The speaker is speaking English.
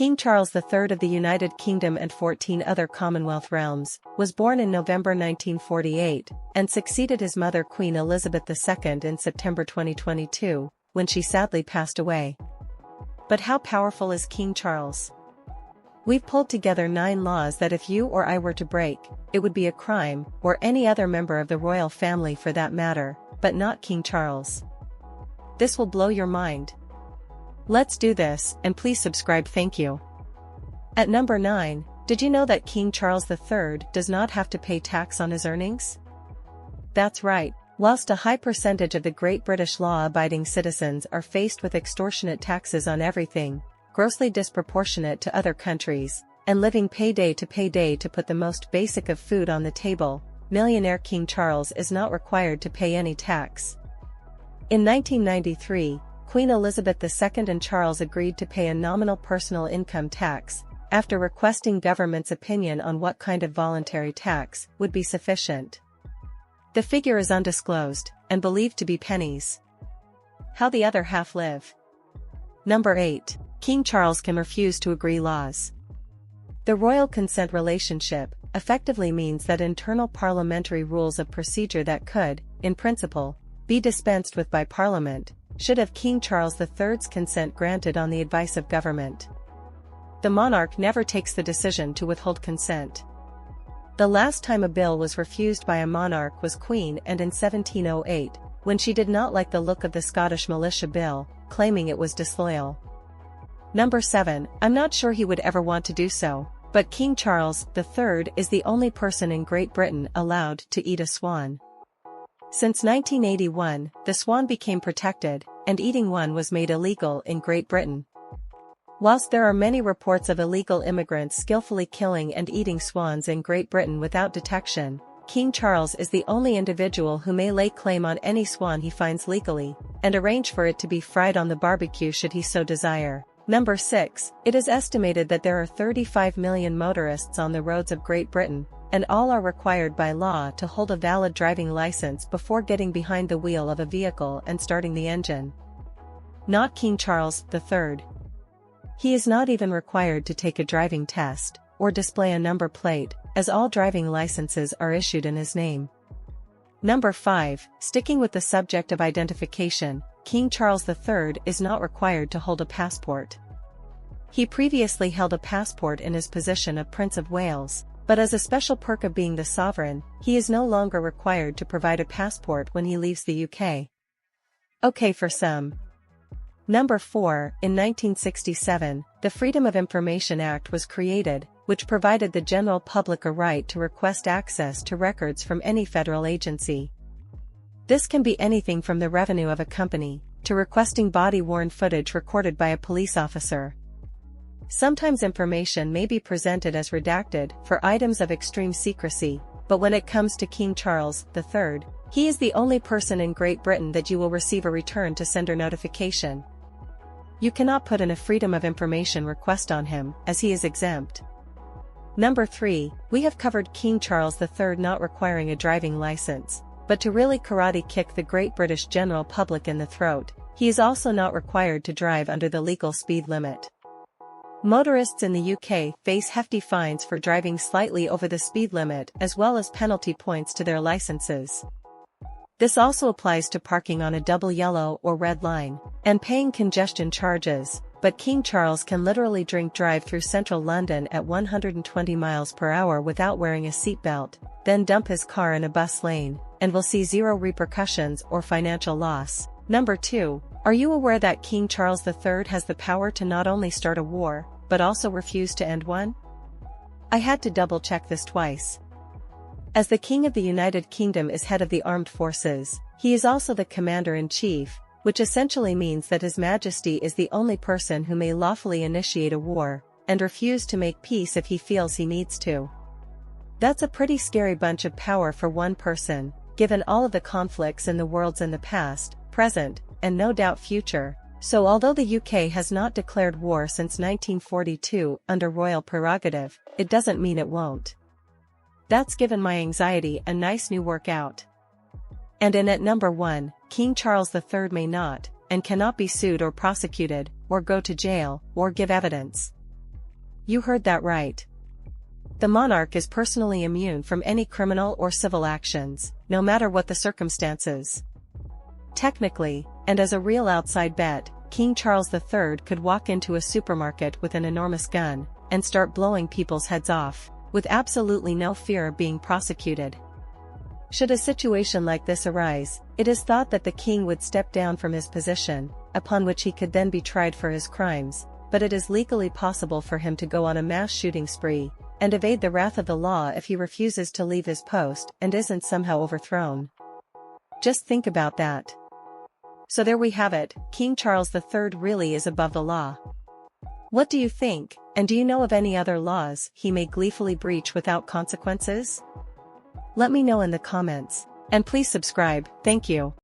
King Charles III of the United Kingdom and 14 other Commonwealth realms, was born in November 1948, and succeeded his mother Queen Elizabeth II in September 2022, when she sadly passed away. But how powerful is King Charles? We've pulled together 9 laws that if you or I were to break, it would be a crime, or any other member of the royal family for that matter, but not King Charles. This will blow your mind. Let's do this, and please subscribe, thank you. At number 9, did you know that King Charles III does not have to pay tax on his earnings? That's right, whilst a high percentage of the Great British law-abiding citizens are faced with extortionate taxes on everything, grossly disproportionate to other countries, and living payday to put the most basic of food on the table, millionaire King Charles is not required to pay any tax. In 1993, Queen Elizabeth II and Charles agreed to pay a nominal personal income tax, after requesting government's opinion on what kind of voluntary tax would be sufficient. The figure is undisclosed, and believed to be pennies. How the other half live. Number 8. King Charles can refuse to agree laws. The royal consent relationship effectively means that internal parliamentary rules of procedure that could, in principle, be dispensed with by Parliament, should have King Charles III's consent granted on the advice of government. The monarch never takes the decision to withhold consent. The last time a bill was refused by a monarch was Queen Anne in 1708, when she did not like the look of the Scottish Militia Bill, claiming it was disloyal. Number 7, I'm not sure he would ever want to do so, but King Charles III is the only person in Great Britain allowed to eat a swan. Since 1981, the swan became protected, and eating one was made illegal in Great Britain. Whilst there are many reports of illegal immigrants skillfully killing and eating swans in Great Britain without detection, King Charles is the only individual who may lay claim on any swan he finds legally, and arrange for it to be fried on the barbecue should he so desire. Number 6, it is estimated that there are 35 million motorists on the roads of Great Britain, and all are required by law to hold a valid driving license before getting behind the wheel of a vehicle and starting the engine. Not King Charles III. He is not even required to take a driving test, or display a number plate, as all driving licenses are issued in his name. Number 5, sticking with the subject of identification, King Charles III is not required to hold a passport. He previously held a passport in his position of Prince of Wales, but as a special perk of being the sovereign, he is no longer required to provide a passport when he leaves the UK. Okay for some. Number 4, in 1967, the Freedom of Information Act was created, which provided the general public a right to request access to records from any federal agency. This can be anything from the revenue of a company, to requesting body-worn footage recorded by a police officer. Sometimes information may be presented as redacted for items of extreme secrecy, but when it comes to King Charles III, he is the only person in Great Britain that you will receive a return to sender notification. You cannot put in a Freedom of Information request on him, as he is exempt. Number 3, we have covered King Charles III not requiring a driving license, but to really karate kick the great British general public in the throat, he is also not required to drive under the legal speed limit. Motorists in the UK face hefty fines for driving slightly over the speed limit as well as penalty points to their licenses. This also applies to parking on a double yellow or red line, and paying congestion charges, but King Charles can literally drink drive through central London at 120 miles per hour without wearing a seatbelt, then dump his car in a bus lane, and will see zero repercussions or financial loss. Number 2, are you aware that King Charles III has the power to not only start a war, but also refuse to end one? I had to double-check this twice. As the King of the United Kingdom is head of the armed forces, he is also the commander-in-chief, which essentially means that His Majesty is the only person who may lawfully initiate a war, and refuse to make peace if he feels he needs to. That's a pretty scary bunch of power for one person, given all of the conflicts in the worlds in the past, present, and no doubt future. So although the UK has not declared war since 1942 under royal prerogative, it doesn't mean it won't. That's given my anxiety a nice new workout. And in at number 1, King Charles III may not, and cannot be sued or prosecuted, or go to jail, or give evidence. You heard that right. The monarch is personally immune from any criminal or civil actions, no matter what the circumstances. Technically, and as a real outside bet, King Charles III could walk into a supermarket with an enormous gun and start blowing people's heads off, with absolutely no fear of being prosecuted. Should a situation like this arise, it is thought that the king would step down from his position, upon which he could then be tried for his crimes, but it is legally possible for him to go on a mass shooting spree and evade the wrath of the law if he refuses to leave his post and isn't somehow overthrown. Just think about that. So there we have it, King Charles III really is above the law. What do you think, and do you know of any other laws he may gleefully breach without consequences? Let me know in the comments, and please subscribe, thank you.